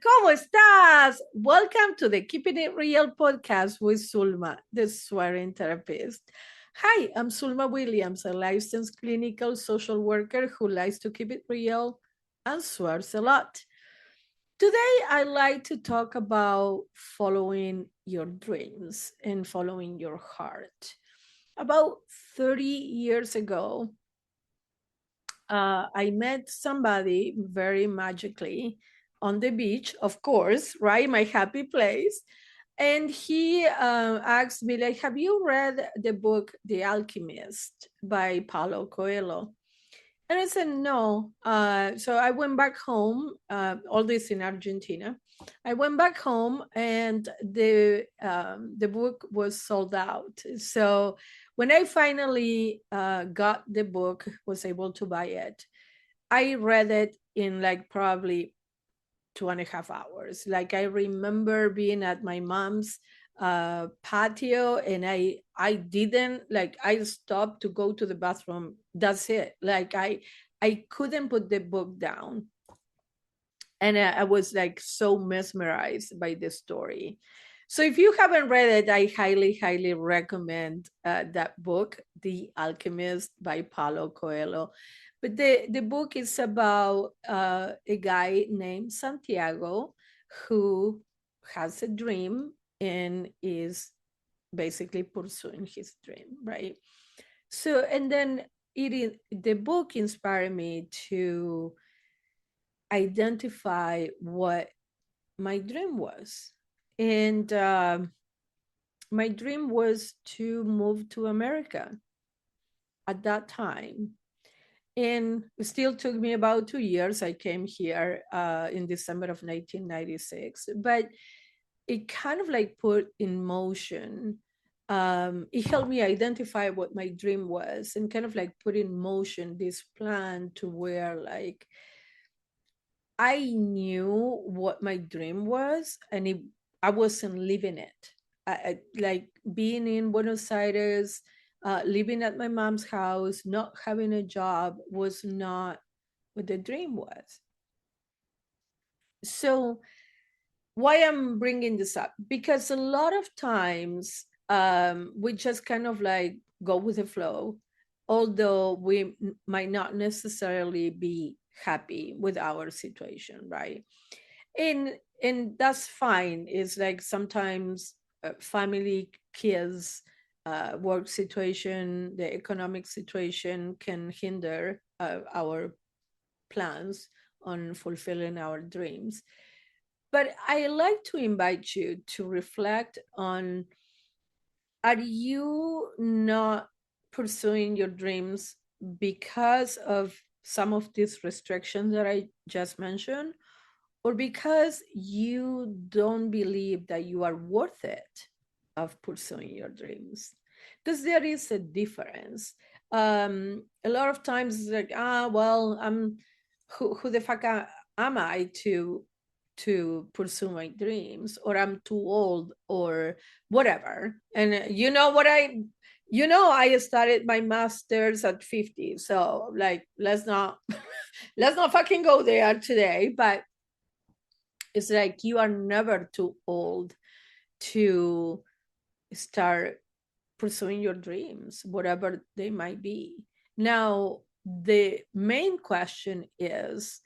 ¿cómo estás? Welcome to the Keeping It Real podcast with Sulma, the swearing therapist. Hi, I'm Sulma Williams, a licensed clinical social worker who likes to keep it real and swears a lot. Today, I like to talk about following your dreams and following your heart. About 30 years ago, I met somebody very magically on the beach, of course, right? My happy place. And he asked me, like, have you read the book The Alchemist by Paulo Coelho? And I said, no. So I went back home, all this in Argentina. I went back home and the book was sold out. So when I finally got the book, was able to buy it, I read it in like probably 2.5 hours. Like I remember being at my mom's patio, and I didn't, like, I stopped to go to the bathroom. That's it. Like I couldn't put the book down, and I was like so mesmerized by the story. So if you haven't read it, I highly recommend that book, The Alchemist by Paulo Coelho. But the book is about a guy named Santiago who has a dream and is basically pursuing his dream, right? So, and then the book inspired me to identify what my dream was. And my dream was to move to America at that time. And it still took me about 2 years. I came here in December of 1996, but it kind of like put in motion. It helped me identify what my dream was and kind of like put in motion this plan to where like I knew what my dream was, and I wasn't living it. Like being in Buenos Aires, living at my mom's house, not having a job was not what the dream was. So, why I'm bringing this up? Because a lot of times we just kind of like go with the flow, although we might not necessarily be happy with our situation, right? And that's fine. It's like sometimes family, kids, work situation, the economic situation can hinder our plans on fulfilling our dreams. But I like to invite you to reflect on, are you not pursuing your dreams because of some of these restrictions that I just mentioned, or because you don't believe that you are worth it of pursuing your dreams? Because there is a difference. A lot of times it's like, well, I'm who the fuck am I to pursue my dreams, or I'm too old, or whatever. And I started my master's at 50, so like let's not let's not fucking go there today. But it's like you are never too old to start pursuing your dreams, whatever they might be. Now, the main question is,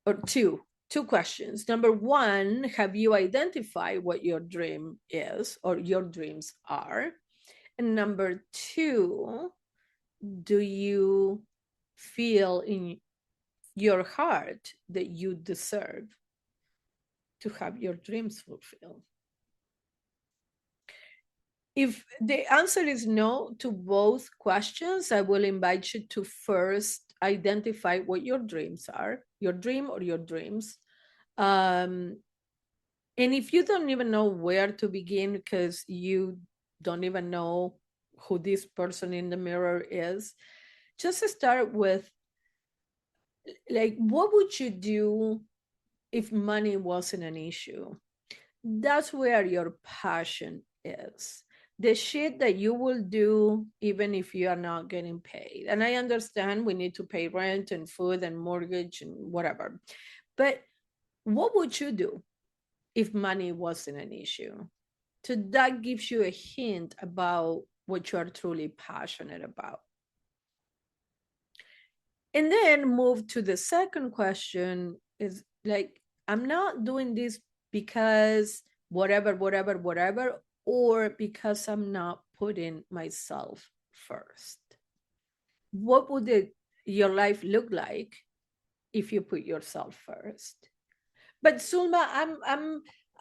or two questions. Number one, have you identified what your dream is or your dreams are? And number two, do you feel in your heart that you deserve to have your dreams fulfilled? If the answer is no to both questions, I will invite you to first identify what your dreams are, your dream or your dreams. And if you don't even know where to begin because you don't even know who this person in the mirror is, just start with, like, what would you do if money wasn't an issue? That's where your passion is. The shit that you will do even if you are not getting paid. And I understand we need to pay rent and food and mortgage and whatever. But What would you do if money wasn't an issue? So that gives you a hint about what you are truly passionate about. And then move to the second question is like, I'm not doing this because whatever, or because I'm not putting myself first. What would your life look like if you put yourself first? But Sulma,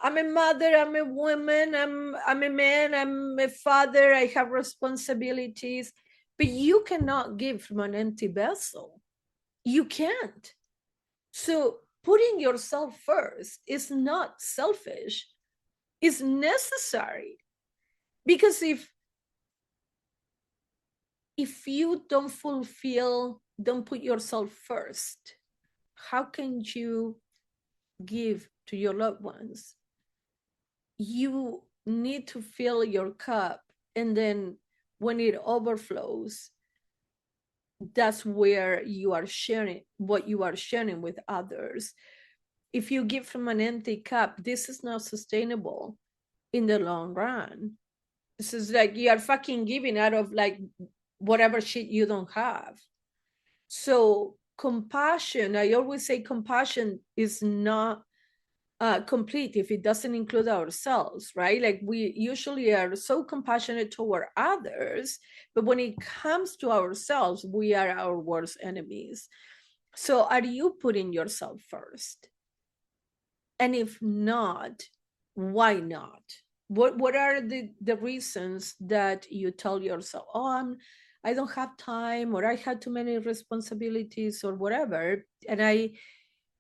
I'm a mother, I'm a woman, I'm a man, I'm a father, I have responsibilities, but you cannot give from an empty vessel. You can't. So putting yourself first is not selfish, it's necessary. Because if you don't put yourself first, how can you give to your loved ones? You need to fill your cup, and then when it overflows, that's where you are sharing what you are sharing with others. If you give from an empty cup, this is not sustainable in the long run. This is like you are fucking giving out of like whatever shit you don't have. So compassion, I always say compassion is not complete if it doesn't include ourselves, right? Like we usually are so compassionate toward others, but when it comes to ourselves, we are our worst enemies. So are you putting yourself first? And if not, why not? What are the reasons that you tell yourself, oh, I don't have time, or I had too many responsibilities, or whatever? And I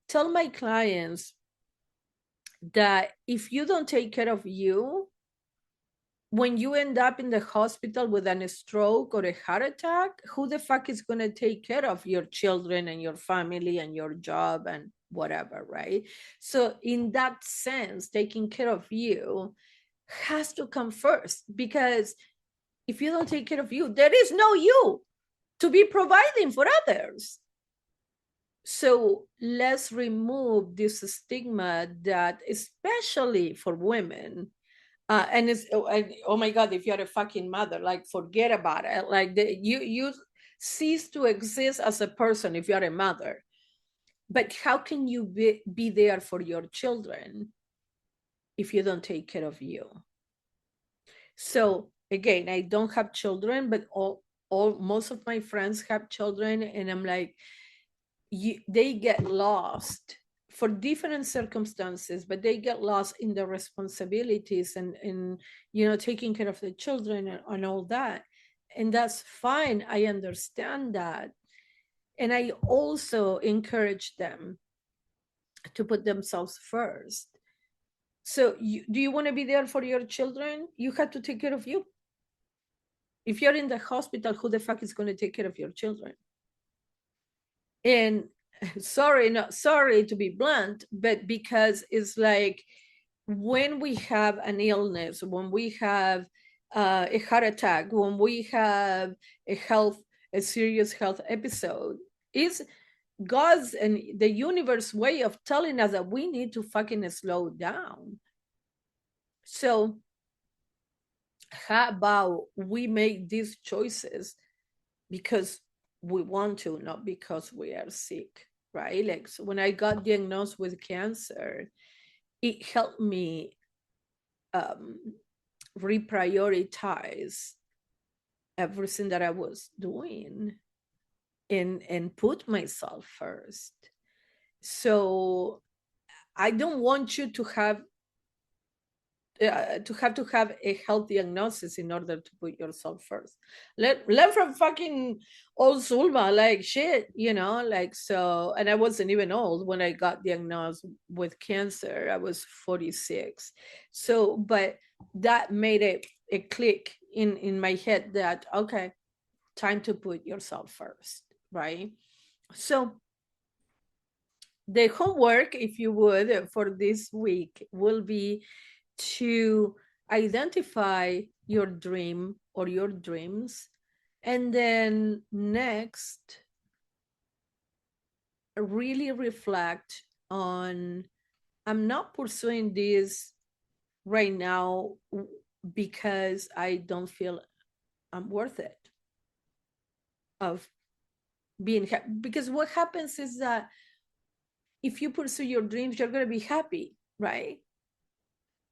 tell my clients that if you don't take care of you, when you end up in the hospital with a stroke or a heart attack, who the fuck is going to take care of your children and your family and your job and whatever, right? So in that sense, taking care of you has to come first, because if you don't take care of you, there is no you to be providing for others. So let's remove this stigma that, especially for women, and it's oh my god, if you're a fucking mother, like forget about it. Like you cease to exist as a person if you're a mother. But how can you be there for your children if you don't take care of you? So again, I don't have children, but all most of my friends have children, and I'm like, they get lost for different circumstances, but they get lost in the responsibilities and in taking care of the children and all that. And that's fine, I understand that. And I also encourage them to put themselves first. So do you want to be there for your children? You have to take care of you. If you're in the hospital, who the fuck is going to take care of your children? And sorry to be blunt, but because it's like when we have an illness, when we have a heart attack, when we have a serious health episode, is God's and the universe way of telling us that we need to fucking slow down. So how about we make these choices because we want to, not because we are sick, right? Like, so when I got diagnosed with cancer, it helped me um, reprioritize everything that I was doing and put myself first. So I don't want you to have a health diagnosis in order to put yourself first. Learn from fucking old Zulma, like shit, like. So, and I wasn't even old when I got diagnosed with cancer. I was 46. So, but that made a click in my head that, okay, time to put yourself first, right? So the homework, if you would, for this week will be to identify your dream or your dreams, and then next really reflect on I'm not pursuing this right now because I don't feel I'm worth it of being happy. Because what happens is that if you pursue your dreams, you're going to be happy, right?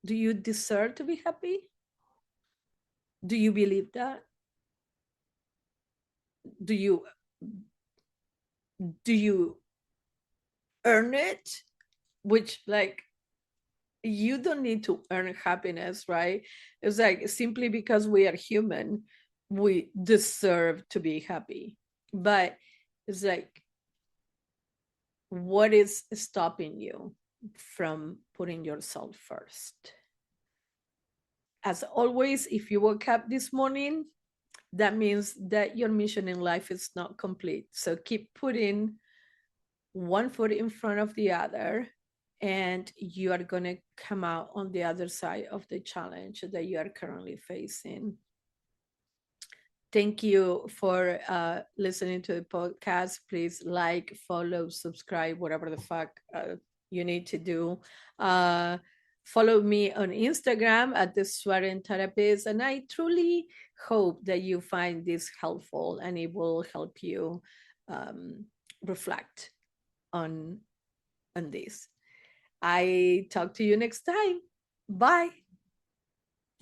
Do you deserve to be happy? Do you believe that? Do you do you earn it? Which, like, you don't need to earn happiness, right? It's like simply because we are human, we deserve to be happy. But it's like, what is stopping you from putting yourself first? As always, if you woke up this morning, that means that your mission in life is not complete. So keep putting one foot in front of the other, and you are going to come out on the other side of the challenge that you are currently facing. Thank you for listening to the podcast. Please like, follow, subscribe, whatever the fuck you need to do. Follow me on Instagram at the Swearing Therapist. And I truly hope that you find this helpful and it will help you reflect on this. I talk to you next time. Bye.